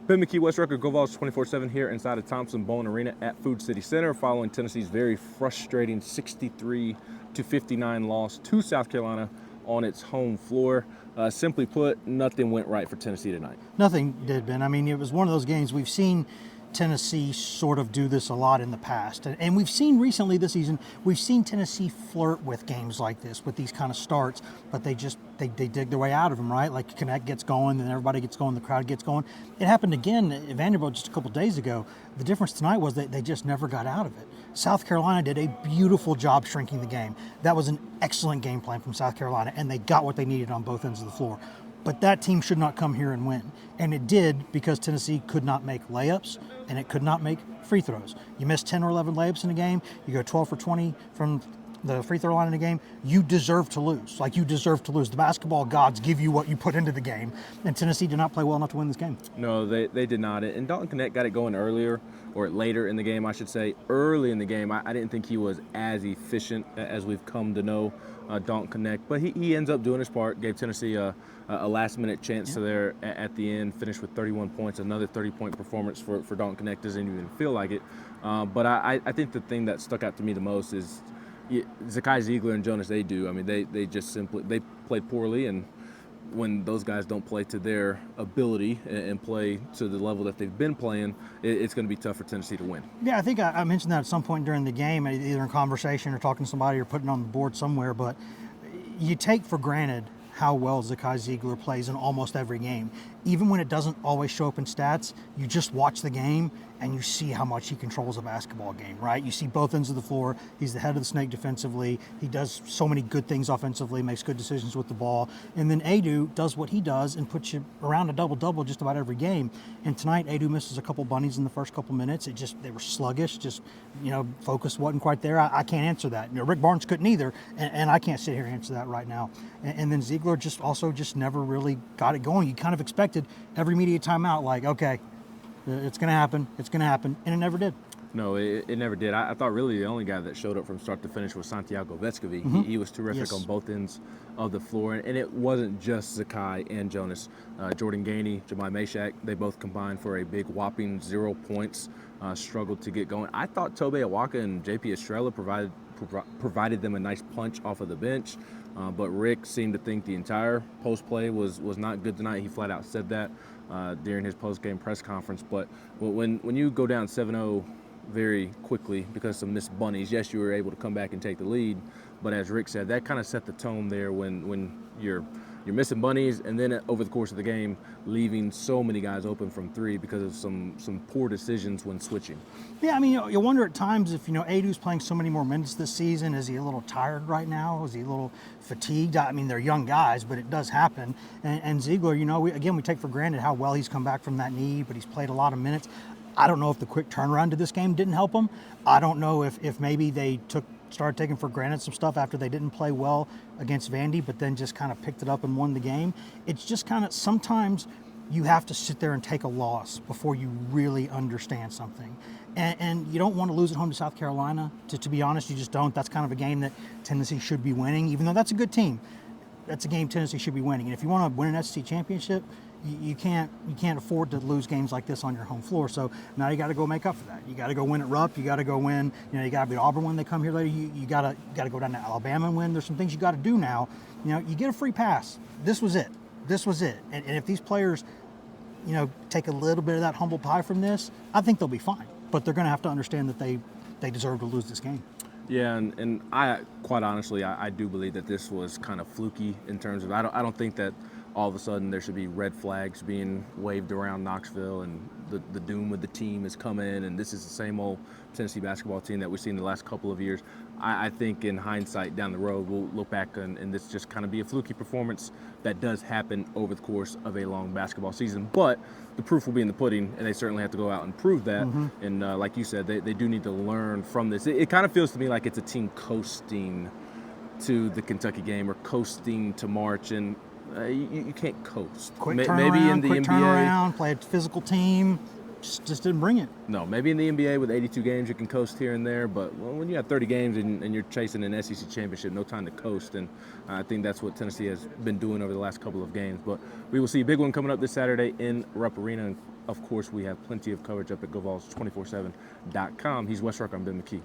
Ben McKee, West Rucker, Go Vols 24/7 here inside of Thompson-Boling Arena at Food City Center following Tennessee's very frustrating 63-59 loss to South Carolina on its home floor. Simply put, nothing went right for Tennessee tonight. Nothing did, Ben. I mean, it was one of those games we've seen Tennessee sort of do this a lot in the past. And we've seen recently this season, we've seen Tennessee flirt with games like this, with these kind of starts, but they dig their way out of them, right? Like Connect gets going, then everybody gets going, the crowd gets going. It happened again at Vanderbilt just a couple days ago. The difference tonight was that they just never got out of it. South Carolina did a beautiful job shrinking the game. That was an excellent game plan from South Carolina, and they got what they needed on both ends of the floor. But that team should not come here and win. And it did because Tennessee could not make layups and it could not make free throws. You miss 10 or 11 layups in a game, you go 12 for 20 from the free throw line in a game, you deserve to lose. Like, you deserve to lose. The basketball gods give you what you put into the game. And Tennessee did not play well enough to win this game. No, they did not. And Dalton Connect got it going earlier, or later in the game, I should say. Early in the game, I didn't think he was as efficient as we've come to know Dalton Connect. But he ends up doing his part, gave Tennessee a last-minute chance to there at the end, finished with 31 points, another 30-point performance for Dalton Connect. Doesn't even feel like it. But I think the thing that stuck out to me the most is Zakai Ziegler and Jonas Adu. I mean, they just simply played poorly, and when those guys don't play to their ability and play to the level that they've been playing, it's going to be tough for Tennessee to win. Yeah, I think I mentioned that at some point during the game, either in conversation or talking to somebody or putting it on the board somewhere, but you take for granted how well Zakai Ziegler plays in almost every game. Even when it doesn't always show up in stats, you just watch the game and you see how much he controls a basketball game, right? You see both ends of the floor. He's the head of the snake defensively. He does so many good things offensively, makes good decisions with the ball. And then Adu does what he does and puts you around a double-double just about every game. And tonight, Adu misses a couple bunnies in the first couple minutes. They were sluggish, focus wasn't quite there. I can't answer that. Rick Barnes couldn't either, and I can't sit here and answer that right now. And then Ziegler just never really got it going. You kind of expected every media timeout, like, okay, it's going to happen, and it never did. No, it never did. I thought really the only guy that showed up from start to finish was Santiago Vescovi. Mm-hmm. He was terrific on both ends of the floor, and it wasn't just Zakai and Jonas. Jordan Gainey, Jemai Mashak, they both combined for a big whopping 0 points, struggled to get going. I thought Tobe Awaka and JP Estrella provided them a nice punch off of the bench, but Rick seemed to think the entire post play was not good tonight. He flat out said that during his post-game press conference. But when you go down 7-0 very quickly because of some missed bunnies, yes, you were able to come back and take the lead, but as Rick said, that kind of set the tone there when you're missing bunnies, and then over the course of the game, leaving so many guys open from three because of some poor decisions when switching. Yeah, I mean, you wonder at times if, Adu's playing so many more minutes this season, is he a little tired right now? Is he a little fatigued? I mean, they're young guys, but it does happen. And Ziegler, we take for granted how well he's come back from that knee, but he's played a lot of minutes. I don't know if the quick turnaround to this game didn't help him. I don't know if maybe they started taking for granted some stuff after they didn't play well against Vandy, but then just kind of picked it up and won the game. It's just kind of, sometimes you have to sit there and take a loss before you really understand something. And you don't want to lose at home to South Carolina. To be honest, you just don't. That's kind of a game that Tennessee should be winning, even though that's a good team. That's a game Tennessee should be winning. And if you want to win an SEC championship, you can't afford to lose games like this on your home floor. So now you got to go make up for that. You got to go win at Rupp. You got to go win. You got to beat Auburn when they come here later. You got to go down to Alabama and win. There's some things you got to do now. You get a free pass. This was it. And if these players, take a little bit of that humble pie from this, I think they'll be fine. But they're going to have to understand that they deserve to lose this game. Yeah, and I quite honestly, I do believe that this was kind of fluky in terms of I don't think that all of a sudden there should be red flags being waved around Knoxville and the doom of the team is coming and this is the same old Tennessee basketball team that we've seen the last couple of years. I think in hindsight down the road we'll look back and this just kind of be a fluky performance that does happen over the course of a long basketball season. But the proof will be in the pudding, and they certainly have to go out and prove that. Mm-hmm. And like you said, they do need to learn from this. It kind of feels to me like it's a team coasting to the Kentucky game or coasting to March, and you can't coast. Maybe in the NBA, turnaround, play a physical team. Just didn't bring it. No, maybe in the NBA with 82 games you can coast here and there, but when you have 30 games and you're chasing an SEC championship, no time to coast, and I think that's what Tennessee has been doing over the last couple of games. But we will see a big one coming up this Saturday in Rupp Arena. of course, we have plenty of coverage up at GoVols247.com. He's Wes Rucker. I'm Ben McKee.